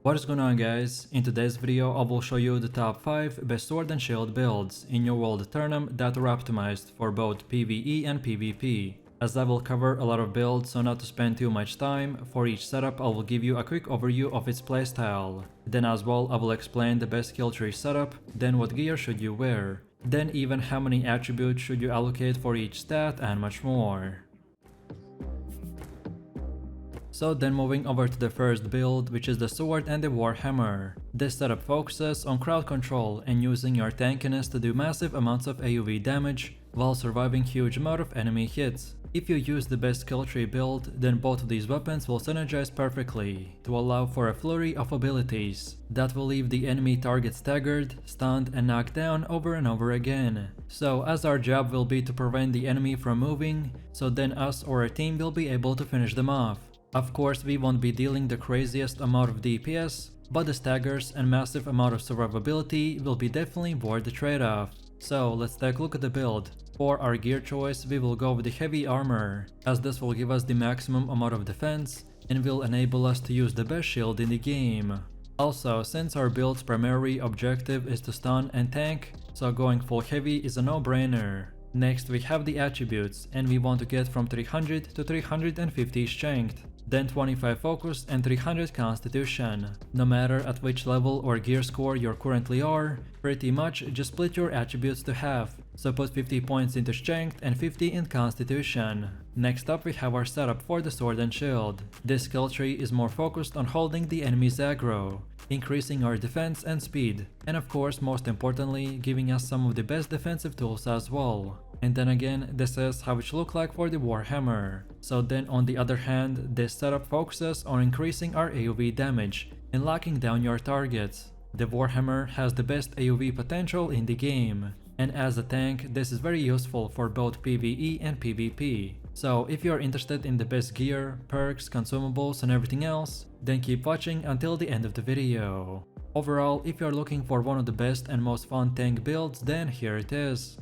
What is going on, guys? In today's video I will show you the top 5 best sword and shield builds in your world Aeternum that are optimized for both PvE and PvP. As I will cover a lot of builds, so not to spend too much time, for each setup I will give you a quick overview of its playstyle. Then as well I will explain the best kill tree setup, then what gear should you wear, then even how many attributes should you allocate for each stat and much more. So then moving over to the first build, which is the sword and the warhammer. This setup focuses on crowd control and using your tankiness to do massive amounts of AoE damage while surviving huge amount of enemy hits. If you use the best kill tree build, then both of these weapons will synergize perfectly to allow for a flurry of abilities that will leave the enemy target staggered, stunned and knocked down over and over again. So as our job will be to prevent the enemy from moving, so then us or our team will be able to finish them off. Of course, we won't be dealing the craziest amount of DPS, but the staggers and massive amount of survivability will be definitely worth the trade-off. So let's take a look at the build. For our gear choice, we will go with the heavy armor, as this will give us the maximum amount of defense and will enable us to use the best shield in the game. Also, since our build's primary objective is to stun and tank, so going full heavy is a no-brainer. Next we have the attributes, and we want to get from 300 to 350 strength, then 25 focus and 300 constitution. No matter at which level or gear score you currently are, pretty much just split your attributes to half, so put 50 points into strength and 50 in constitution. Next up we have our setup for the sword and shield. This skill tree is more focused on holding the enemy's aggro, increasing our defense and speed, and of course most importantly giving us some of the best defensive tools as well. And then again, this is how it should look like for the warhammer. So then on the other hand, this setup focuses on increasing our AoE damage and locking down your targets. The warhammer has the best AoE potential in the game, and as a tank this is very useful for both PvE and PvP. So if you are interested in the best gear, perks, consumables and everything else, then keep watching until the end of the video. Overall, if you are looking for one of the best and most fun tank builds, then here it is.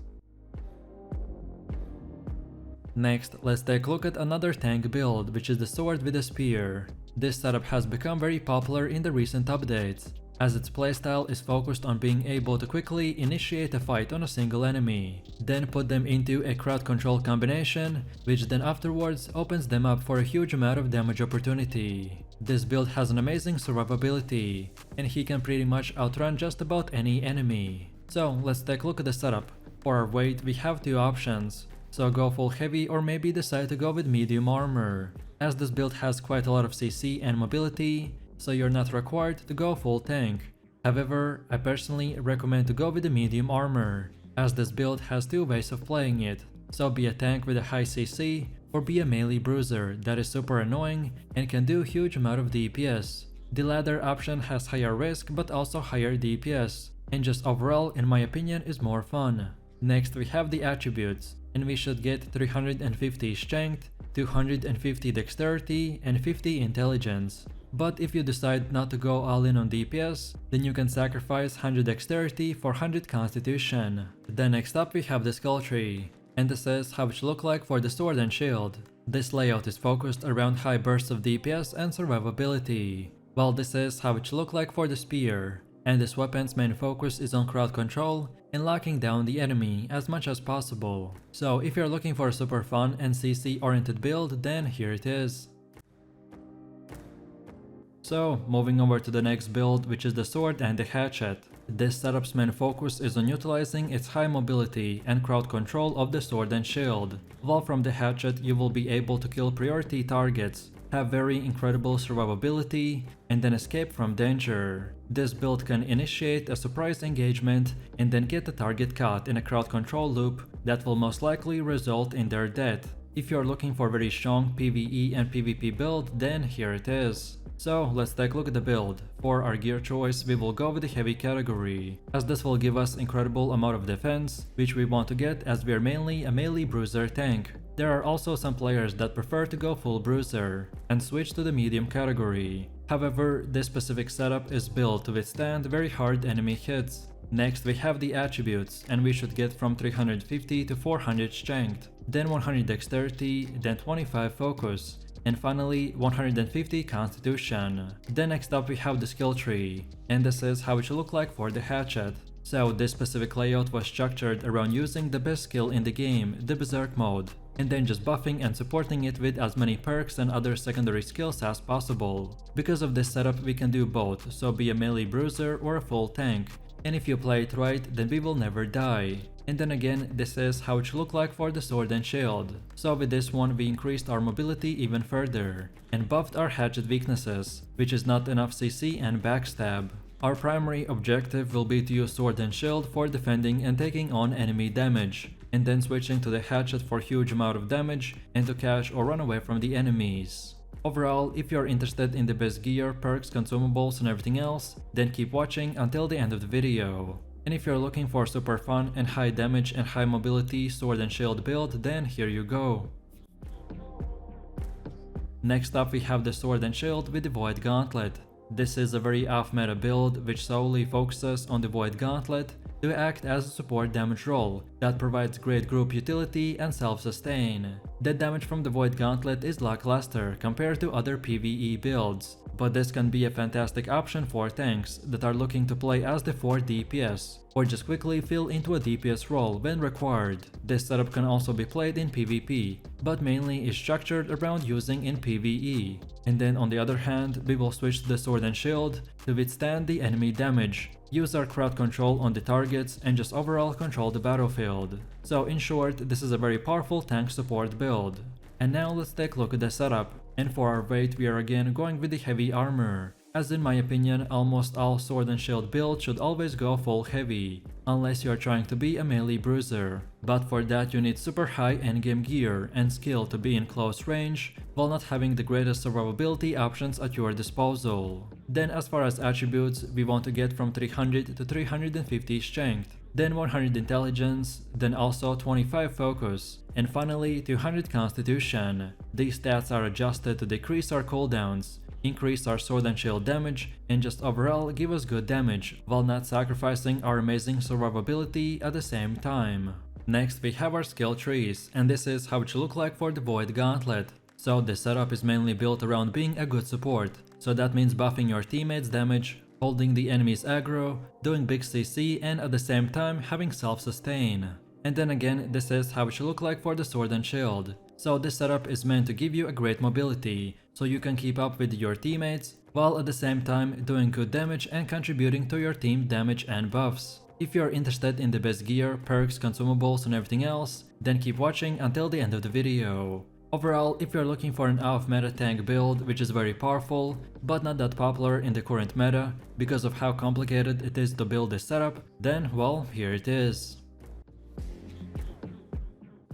Next, let's take a look at another tank build, which is the sword with a spear. This setup has become very popular in the recent updates, as its playstyle is focused on being able to quickly initiate a fight on a single enemy, then put them into a crowd control combination, which then afterwards opens them up for a huge amount of damage opportunity. This build has an amazing survivability, and he can pretty much outrun just about any enemy. So let's take a look at the setup. For our weight we have two options. So go full heavy or maybe decide to go with medium armor, as this build has quite a lot of CC and mobility, so you're not required to go full tank. However, I personally recommend to go with the medium armor, as this build has two ways of playing it. So be a tank with a high CC or be a melee bruiser that is super annoying and can do huge amount of DPS. The latter option has higher risk but also higher DPS, and just overall in my opinion is more fun. Next we have the attributes, and we should get 350 strength, 250 dexterity and 50 intelligence. But if you decide not to go all in on DPS, then you can sacrifice 100 dexterity for 100 constitution. Then next up we have the skill tree, and this is how it should look like for the sword and shield. This layout is focused around high bursts of DPS and survivability, while this is how it should look like for the spear. And this weapon's main focus is on crowd control and locking down the enemy as much as possible. So if you're looking for a super fun and CC oriented build, then here it is. So moving over to the next build, which is the sword and the hatchet. This setup's main focus is on utilizing its high mobility and crowd control of the sword and shield, while from the hatchet you will be able to kill priority targets, have very incredible survivability, and then escape from danger. This build can initiate a surprise engagement and then get the target caught in a crowd control loop that will most likely result in their death. If you're looking for a very strong PvE and PvP build, then here it is. So let's take a look at the build. For our gear choice we will go with the heavy category, as this will give us incredible amount of defense, which we want to get as we are mainly a melee bruiser tank. There are also some players that prefer to go full bruiser and switch to the medium category. However, this specific setup is built to withstand very hard enemy hits. Next we have the attributes, and we should get from 350 to 400 strength, then 100 dexterity, then 25 focus, and finally 150 constitution. Then next up we have the skill tree, and this is how it should look like for the hatchet. So this specific layout was structured around using the best skill in the game, the berserk mode, and then just buffing and supporting it with as many perks and other secondary skills as possible. Because of this setup we can do both, so be a melee bruiser or a full tank, and if you play it right then we will never die. And then again, this is how it should look like for the sword and shield. So with this one we increased our mobility even further, and buffed our hatchet weaknesses, which is not enough CC and backstab. Our primary objective will be to use sword and shield for defending and taking on enemy damage, and then switching to the hatchet for huge amount of damage and to catch or run away from the enemies. Overall, if you're interested in the best gear, perks, consumables and everything else, then keep watching until the end of the video. And if you're looking for super fun and high damage and high mobility sword and shield build, then here you go. Next up we have the sword and shield with the void gauntlet. This is a very off-meta build which solely focuses on the void gauntlet to act as a support damage role that provides great group utility and self-sustain. The damage from the void gauntlet is lackluster compared to other PvE builds, but this can be a fantastic option for tanks that are looking to play as the 4 DPS, or just quickly fill into a DPS role when required. This setup can also be played in PvP, but mainly is structured around using in PvE. And then on the other hand, we will switch to the sword and shield to withstand the enemy damage, use our crowd control on the targets and just overall control the battlefield. So in short, this is a very powerful tank support build. And now let's take a look at the setup, and for our weight we are again going with the heavy armor, as in my opinion almost all sword and shield builds should always go full heavy, unless you are trying to be a melee bruiser, but for that you need super high endgame gear and skill to be in close range, while not having the greatest survivability options at your disposal. Then as far as attributes, we want to get from 300 to 350 strength, then 100 intelligence, then also 25 focus, and finally 200 constitution. These stats are adjusted to decrease our cooldowns, increase our sword and shield damage, and just overall give us good damage, while not sacrificing our amazing survivability at the same time. Next we have our skill trees, and this is how it should look like for the void gauntlet. So this setup is mainly built around being a good support, so that means buffing your teammates' damage, holding the enemy's aggro, doing big CC and at the same time having self-sustain. And then again, this is how it should look like for the sword and shield. So this setup is meant to give you a great mobility, so you can keep up with your teammates, while at the same time doing good damage and contributing to your team damage and buffs. If you're interested in the best gear, perks, consumables and everything else, then keep watching until the end of the video. Overall, if you're looking for an off-meta tank build which is very powerful, but not that popular in the current meta because of how complicated it is to build this setup, then well, here it is.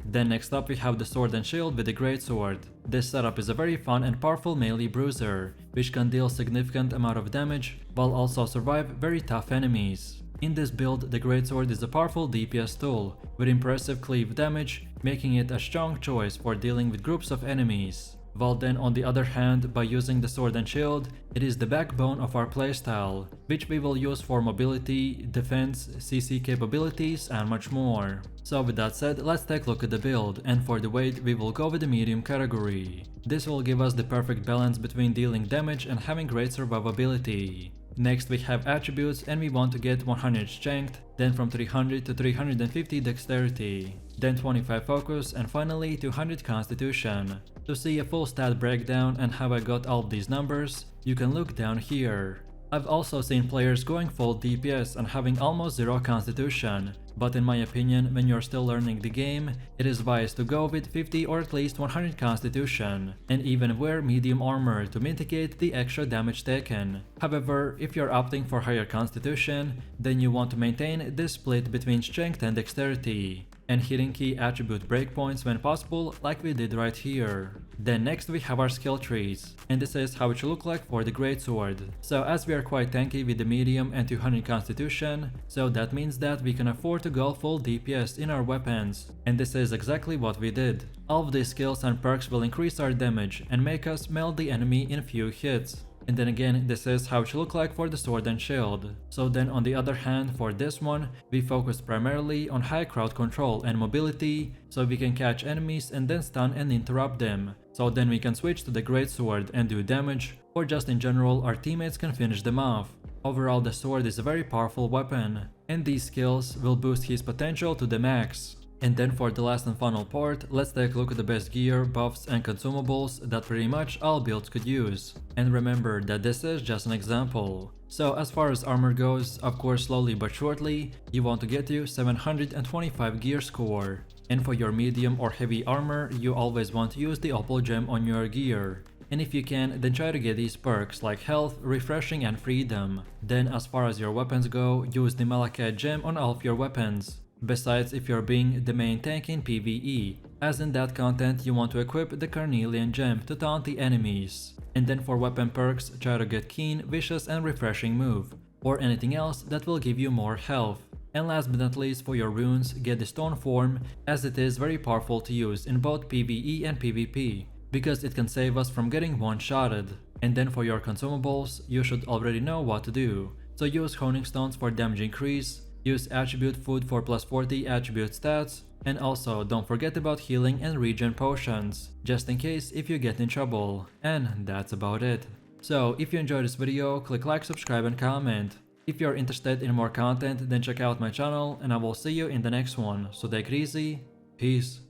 Then next up we have the sword and shield with the greatsword. This setup is a very fun and powerful melee bruiser, which can deal significant amount of damage while also survive very tough enemies. In this build, the greatsword is a powerful DPS tool with impressive cleave damage, making it a strong choice for dealing with groups of enemies. While then on the other hand, by using the sword and shield, it is the backbone of our playstyle, which we will use for mobility, defense, CC capabilities and much more. So with that said, let's take a look at the build, and for the weight we will go with the medium category. This will give us the perfect balance between dealing damage and having great survivability. Next we have attributes, and we want to get 100 strength, then from 300 to 350 dexterity, then 25 focus and finally 200 constitution. To see a full stat breakdown and how I got all of these numbers, you can look down here. I've also seen players going full DPS and having almost 0 constitution, but in my opinion, when you're still learning the game, it is wise to go with 50 or at least 100 constitution, and even wear medium armor to mitigate the extra damage taken. However, if you're opting for higher constitution, then you want to maintain this split between strength and dexterity, and hitting key attribute breakpoints when possible, like we did right here. Then next we have our skill trees, and this is how it should look like for the greatsword. So as we are quite tanky with the medium and 200 constitution, so that means that we can afford to go full DPS in our weapons, and this is exactly what we did. All of these skills and perks will increase our damage and make us melt the enemy in few hits. And then again, this is how it should look like for the sword and shield. So then on the other hand, for this one, we focus primarily on high crowd control and mobility, so we can catch enemies and then stun and interrupt them. So then we can switch to the greatsword and do damage, or just in general our teammates can finish them off. Overall, the sword is a very powerful weapon, and these skills will boost his potential to the max. And then for the last and final part, let's take a look at the best gear, buffs and consumables that pretty much all builds could use. And remember that this is just an example. So as far as armor goes, of course slowly but surely, you want to get to 725 gear score. And for your medium or heavy armor, you always want to use the opal gem on your gear. And if you can, then try to get these perks like health, refreshing and freedom. Then as far as your weapons go, use the allocate gem on all of your weapons. Besides if you're being the main tank in PvE, as in that content you want to equip the Carnelian gem to taunt the enemies. And then for weapon perks, try to get keen, vicious and refreshing move, or anything else that will give you more health. And last but not least, for your runes, get the stone form, as it is very powerful to use in both PvE and PvP, because it can save us from getting one-shotted. And then for your consumables, you should already know what to do. So use honing stones for damage increase, use attribute food for plus 40 attribute stats, and also don't forget about healing and regen potions, just in case if you get in trouble. And that's about it. So if you enjoyed this video, click like, subscribe and comment. If you're interested in more content, then check out my channel and I will see you in the next one. So take it easy, peace.